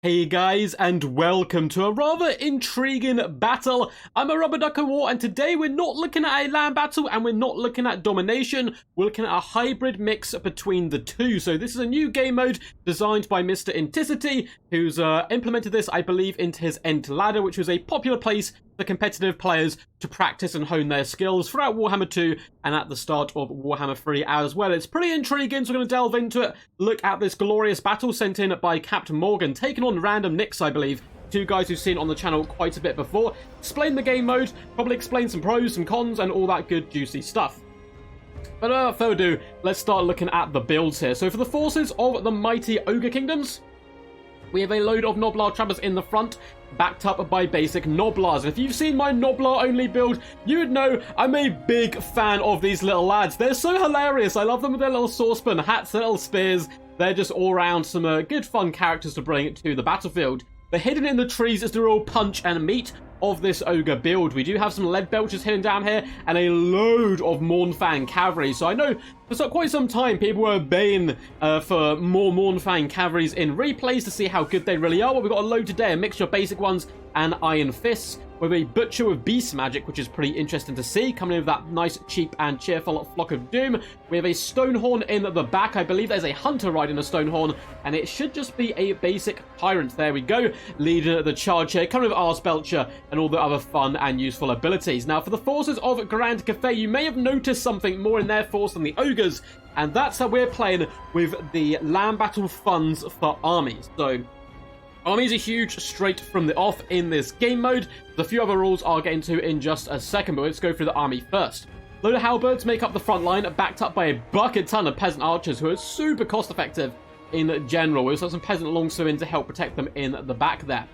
Hey guys, and welcome to a rather intriguing battle. I'm a Rubber Duck of War, and today we're not looking at a land battle and we're not looking at domination. We're looking at a hybrid mix between the two. So this is a new game mode designed by Mr. Inticity, who's implemented this, I believe, into his End Ladder, which was a popular place for competitive players to practice and hone their skills throughout Warhammer 2 and at the start of Warhammer 3 as well. It's pretty intriguing, so we're going to delve into it, look at this glorious battle sent in by Captain Morgan, taking on Random Nicks, I believe. Two guys who've seen on the channel quite a bit before. Explain the game mode, probably explain some pros, some cons, and all that good juicy stuff. But without further ado, let's start looking at the builds here. So for the forces of the mighty Ogre Kingdoms, we have a load of Gnoblar Trappers in the front, backed up by basic Gnoblars. And if you've seen my Gnoblar only build, you would know I'm a big fan of these little lads. They're so hilarious. I love them with their little saucepan hats, their little spears. They're just all around some good fun characters to bring to the battlefield. But hidden in the trees is the real punch and meat of this Ogre build. We do have some lead belchers hidden down here and a load of Mournfang cavalry. So I know for quite some time people were baying for more Mournfang cavalries in replays to see how good they really are. Well, we've got a load today, a mixture of basic ones and Iron Fists, with a Butcher with Beast Magic, which is pretty interesting to see, coming in with that nice, cheap, and cheerful Flock of Doom. We have a Stonehorn in the back. I believe there's a Hunter riding a Stonehorn, and it should just be a basic Tyrant. There we go, leading the charge here, coming with Arse Belcher and all the other fun and useful abilities. Now, for the forces of Grand Cathay, you may have noticed something more in their force than the Ogres, and that's how we're playing with the land battle funds for armies. So armies are huge straight from the off in this game mode. The few other rules I'll get into in just a second, but let's go through the army first. Load of halberds make up the front line, backed up by a bucket ton of peasant archers who are super cost effective in general. We also have some peasant longspearmen to help protect them in the back there.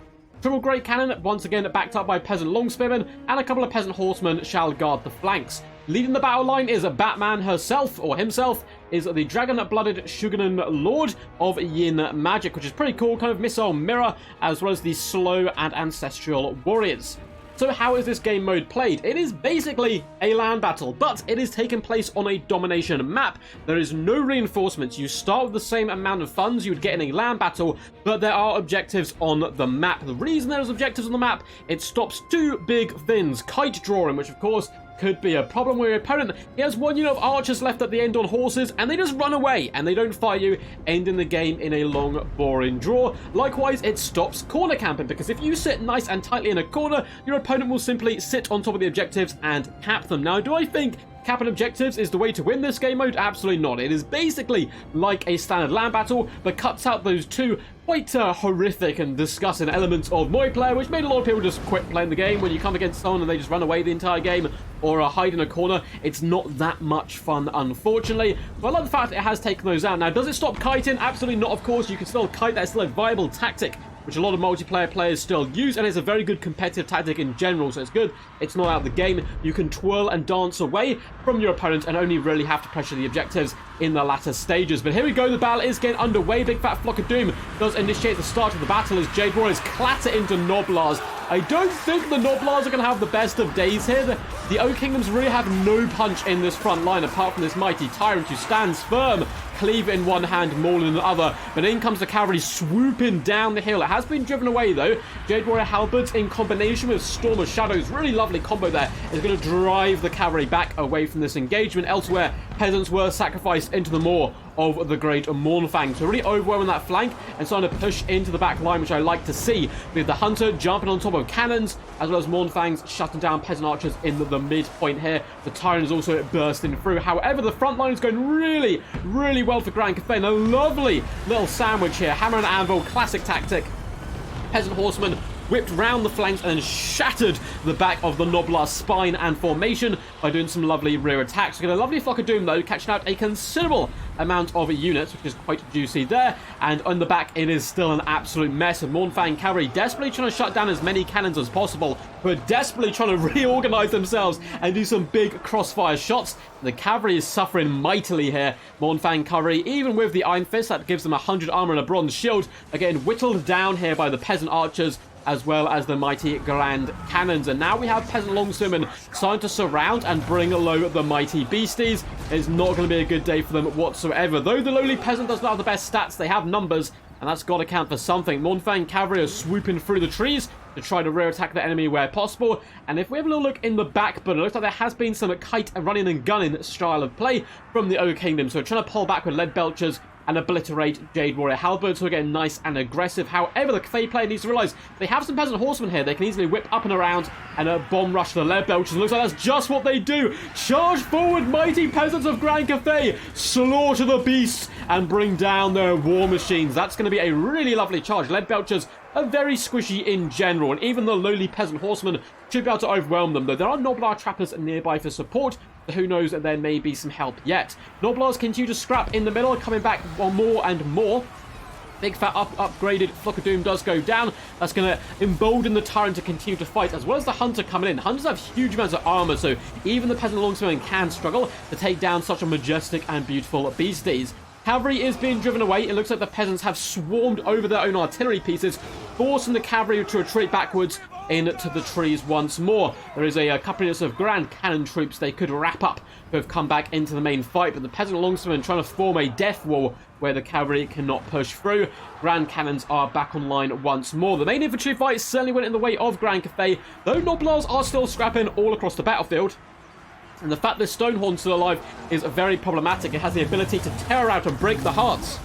Triple Great Cannon, once again backed up by peasant longspearmen, and a couple of peasant horsemen shall guard the flanks. Leading the battle line is Batman herself, or himself, is the dragon-blooded Shugenan Lord of Yin Magic, which is pretty cool, kind of missile mirror, as well as the slow and ancestral warriors. So how is this game mode played? It is basically a land battle, but it is taking place on a domination map. There is no reinforcements. You start with the same amount of funds you would get in a land battle, but there are objectives on the map. The reason there's objectives on the map, it stops two big things. Kite drawing, which of course could be a problem with your opponent. He has one unit of archers left at the end on horses, and they just run away, and they don't fight you, ending the game in a long, boring draw. Likewise, it stops corner camping, because if you sit nice and tightly in a corner, your opponent will simply sit on top of the objectives and cap them. Now, do I think capping objectives is the way to win this game mode? Absolutely not. It is basically like a standard land battle, but cuts out those two quite horrific and disgusting elements of multiplayer, which made a lot of people just quit playing the game. When you come against someone and they just run away the entire game or hide in a corner, it's not that much fun, unfortunately. But I love the fact it has taken those out. Now, does it stop kiting? Absolutely not, of course. You can still kite. That's still a viable tactic, which a lot of multiplayer players still use, and it's a very good competitive tactic in general, so it's good. It's not out of the game. You can twirl and dance away from your opponent and only really have to pressure the objectives in the latter stages. But here we go, the battle is getting underway. Big Fat Flock of Doom does initiate the start of the battle as Jade Warriors clatter into Gnoblars. I don't think the Gnoblars are going to have the best of days here. The Ogre Kingdoms really have no punch in this front line, apart from this mighty Tyrant who stands firm, cleave in one hand, maul in the other. But in comes the cavalry swooping down the hill. It has been driven away, though. Jade Warrior halberds in combination with Storm of Shadows, really lovely combo there, is going to drive the cavalry back away from this engagement. Elsewhere, peasants were sacrificed into the maw of the great Mournfang. So really overwhelming that flank and starting to push into the back line, which I like to see, with the Hunter jumping on top of cannons, as well as Mournfangs shutting down peasant archers in the midpoint here. The Tyrant is also bursting through. However, the front line is going really, really well for Grand Cathay. And a lovely little sandwich here. Hammer and anvil, classic tactic. Peasant horseman whipped round the flanks and then shattered the back of the Gnoblar spine and formation by doing some lovely rear attacks. We get a lovely Flock of Doom, though, catching out a considerable amount of units, which is quite juicy there. And on the back, it is still an absolute mess. And Mournfang cavalry desperately trying to shut down as many cannons as possible, who are desperately trying to reorganize themselves and do some big crossfire shots. The cavalry is suffering mightily here. Mournfang cavalry, even with the Iron Fist, that gives them 100 armor and a bronze shield, again whittled down here by the peasant archers, as well as the mighty Grand Cannons. And now we have peasant longspearmen starting to surround and bring low the mighty beasties. It's not going to be a good day for them whatsoever. Though the lowly peasant does not have the best stats, they have numbers, and that's got to count for something. Mournfang cavalry are swooping through the trees to try to rear attack the enemy where possible. And if we have a little look in the back, but it looks like there has been some kite running and gunning style of play from the Ogre Kingdom. So we're trying to pull back with lead belchers and obliterate Jade Warrior Halberds, who are getting nice and aggressive. However, the Cathay player needs to realize they have some peasant horsemen here. They can easily whip up and around and bomb rush the lead belchers. It looks like that's just what they do. Charge forward, mighty peasants of Grand Cathay. Slaughter the beasts and bring down their war machines. That's going to be a really lovely charge. Lead belchers are very squishy in general, and even the lowly peasant horsemen should be able to overwhelm them, though there are Noblar trappers nearby for support. Who knows, there may be some help yet. Noblars continue to scrap in the middle, coming back more and more. Big fat upgraded Flock of Doom does go down. That's going to embolden the Tyrant to continue to fight, as well as the Hunter coming in. Hunters have huge amounts of armor, so even the Peasant Longswordmen can struggle to take down such a majestic and beautiful beasties. Cavalry is being driven away. It looks like the peasants have swarmed over their own artillery pieces, forcing the cavalry to retreat backwards into the trees once more. There is a couple of Grand Cannon troops they could wrap up who have come back into the main fight, but the peasant longswordmen trying to form a death wall where the cavalry cannot push through. Grand Cannons are back online once more. The main infantry fight certainly went in the way of Grand Cathay, though Noblars are still scrapping all across the battlefield. And the fact this Stonehorn's still alive is very problematic. It has the ability to tear out and break the hearts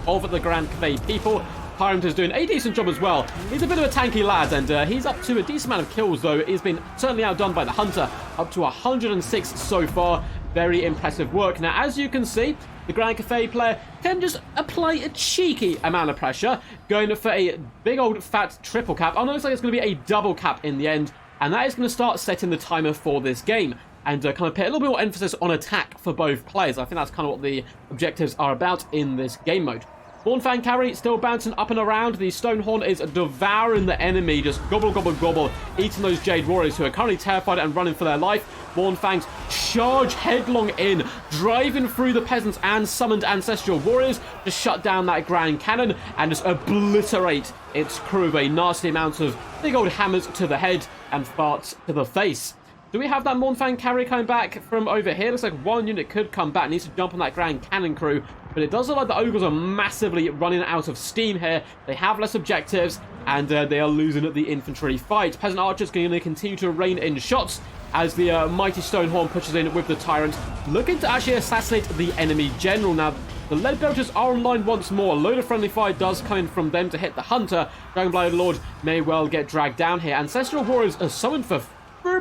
of the Grand Cathay people. Tyrant is doing a decent job as well. He's a bit of a tanky lad, and he's up to a decent amount of kills, though. He's been certainly outdone by the Hunter, up to 106 so far. Very impressive work. Now, as you can see, the Grand Cathay player can just apply a cheeky amount of pressure, going for a big old fat triple cap. Oh, no, it looks like it's going to be a double cap in the end, and that is going to start setting the timer for this game. And kind of put a little bit more emphasis on attack for both players. I think that's kind of what the objectives are about in this game mode. Mournfang cavalry still bouncing up and around. The Stonehorn is devouring the enemy, just gobble, gobble, gobble, eating those Jade Warriors who are currently terrified and running for their life. Mournfangs charge headlong in, driving through the peasants and summoned ancestral warriors to shut down that Grand Cannon and just obliterate its crew with a nasty amount of big old hammers to the head and farts to the face. Do we have that Mournfang cavalry coming back from over here? Looks like one unit could come back. Needs to jump on that Grand Cannon crew. But it does look like the Ogres are massively running out of steam here. They have less objectives, and they are losing at the infantry fight. Peasant archers going to continue to rain in shots as the mighty Stonehorn pushes in with the Tyrant, looking to actually assassinate the enemy general. Now, the lead belchers are online once more. A load of friendly fire does come in from them to hit the Hunter. Dragonblighted Lord may well get dragged down here. Ancestral warriors are summoned for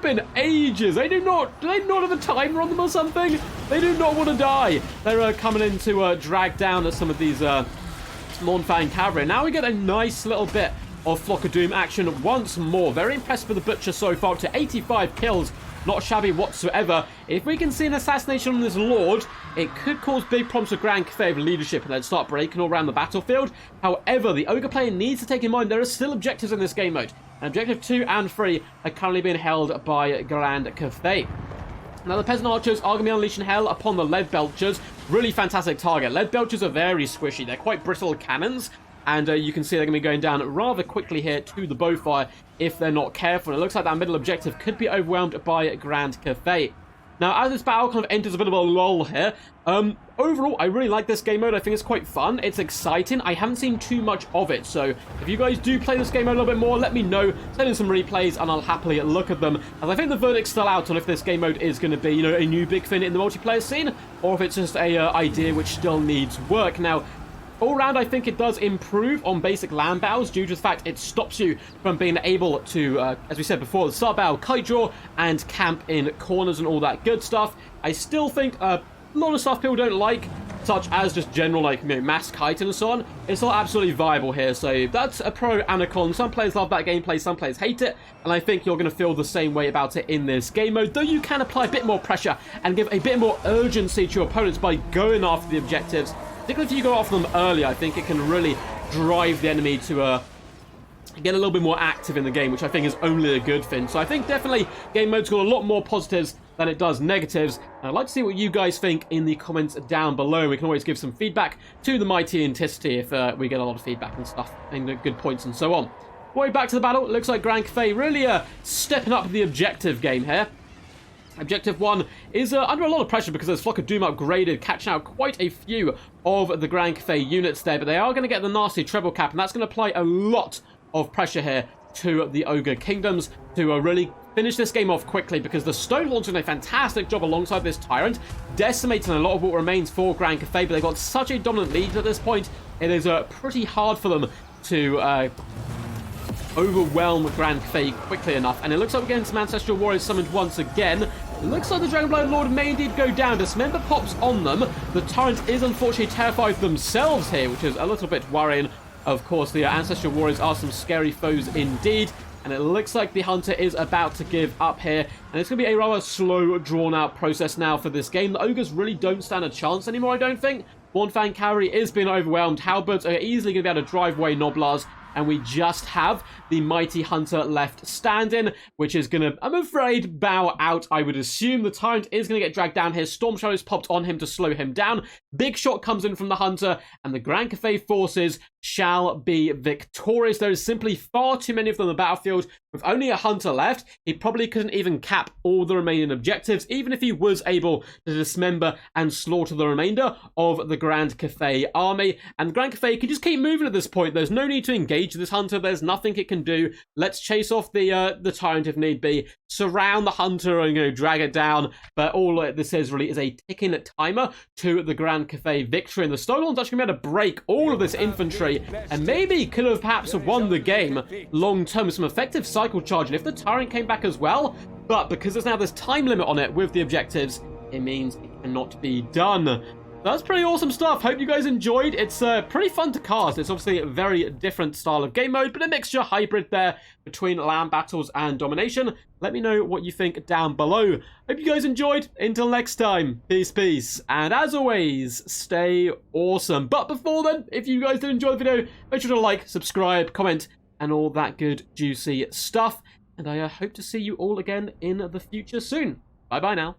been ages. Do they not have a timer on them or something? They do not want to die. They're coming in to drag down some of these Mournfang cavalry. Now we get a nice little bit of Flock of Doom action once more. Very impressed with the Butcher so far, up to 85 kills. Not shabby whatsoever. If we can see an assassination on this Lord, it could cause big problems for Grand Cathay leadership and they'd start breaking all around the battlefield. However, the Ogre player needs to take in mind there are still objectives in this game mode. And objective 2 and 3 are currently being held by Grand Cathay. Now, the Peasant Archers are going to be unleashing hell upon the Lead Belchers. Really fantastic target. Lead Belchers are very squishy. They're quite brittle cannons. And you can see they're going to be going down rather quickly here to the bowfire if they're not careful. And it looks like that middle objective could be overwhelmed by Grand Cathay. Now, as this battle kind of enters a bit of a lull here, overall, I really like this game mode. I think it's quite fun. It's exciting. I haven't seen too much of it, so if you guys do play this game mode a little bit more, let me know. Send in some replays, and I'll happily look at them. As I think the verdict's still out on if this game mode is going to be, you know, a new big thing in the multiplayer scene, or if it's just a idea which still needs work. Now, all round, I think it does improve on basic land battles due to the fact it stops you from being able to, as we said before, start battle, kite draw, and camp in corners and all that good stuff. I still think a lot of stuff people don't like, such as just general, like, you know, mass kiting and so on, it's not absolutely viable here. So that's a pro and a con. Some players love that gameplay, some players hate it, and I think you're going to feel the same way about it in this game mode, though you can apply a bit more pressure and give a bit more urgency to your opponents by going after the objectives. Particularly if you go after them early, I think it can really drive the enemy to get a little bit more active in the game, which I think is only a good thing. So I think definitely game mode's got a lot more positives than it does negatives. And I'd like to see what you guys think in the comments down below. We can always give some feedback to the mighty Entity if we get a lot of feedback and stuff, and good points and so on. Way back to the battle, it looks like Grand Cathay really stepping up the objective game here. Objective 1 is under a lot of pressure because there's Flock of Doom upgraded, catching out quite a few of the Grand Cathay units there, but they are going to get the nasty treble cap, and that's going to apply a lot of pressure here to the Ogre Kingdoms to really finish this game off quickly, because the Stone Launcher did a fantastic job alongside this Tyrant, decimating a lot of what remains for Grand Cathay, but they've got such a dominant lead at this point, it is pretty hard for them to overwhelm Grand Cathay quickly enough. And it looks like we're getting some Ancestral Warriors summoned once again. It looks like the Dragonblight Lord may indeed go down. Dismember pops on them. The Tyrant is unfortunately terrified themselves here, which is a little bit worrying. Of course, the Ancestral Warriors are some scary foes indeed. And it looks like the Hunter is about to give up here. And it's going to be a rather slow, drawn-out process now for this game. The Ogres really don't stand a chance anymore, I don't think. Bornfang Cavalry is being overwhelmed. Halberds are easily going to be able to drive away Noblars. And we just have the Mighty Hunter left standing, which is going to, I'm afraid, bow out. I would assume the Tyrant is going to get dragged down here. Storm Shadows popped on him to slow him down. Big shot comes in from the Hunter, and the Grand Cathay forces shall be victorious. There is simply far too many of them on the battlefield. With only a Hunter left, he probably couldn't even cap all the remaining objectives, even if he was able to dismember and slaughter the remainder of the Grand Cathay army. And the Grand Cathay can just keep moving at this point. There's no need to engage this Hunter. There's nothing it can do. Let's chase off the Tyrant if need be. Surround the Hunter and drag it down. But all this is really is a ticking timer to the Grand Cathay victory. And the Stolon's actually going to be able to break all of this infantry and maybe could have perhaps won the game long term with some effective cycle charge. And if the Tyrant came back as well, but because there's now this time limit on it with the objectives, it means it cannot be done. That's pretty awesome stuff. Hope you guys enjoyed. It's pretty fun to cast. It's obviously a very different style of game mode, but a mixture hybrid there between land battles and domination. Let me know what you think down below. Hope you guys enjoyed. Until next time, peace, peace. And as always, stay awesome. But before then, if you guys did enjoy the video, make sure to like, subscribe, comment, and all that good, juicy stuff. And I hope to see you all again in the future soon. Bye-bye now.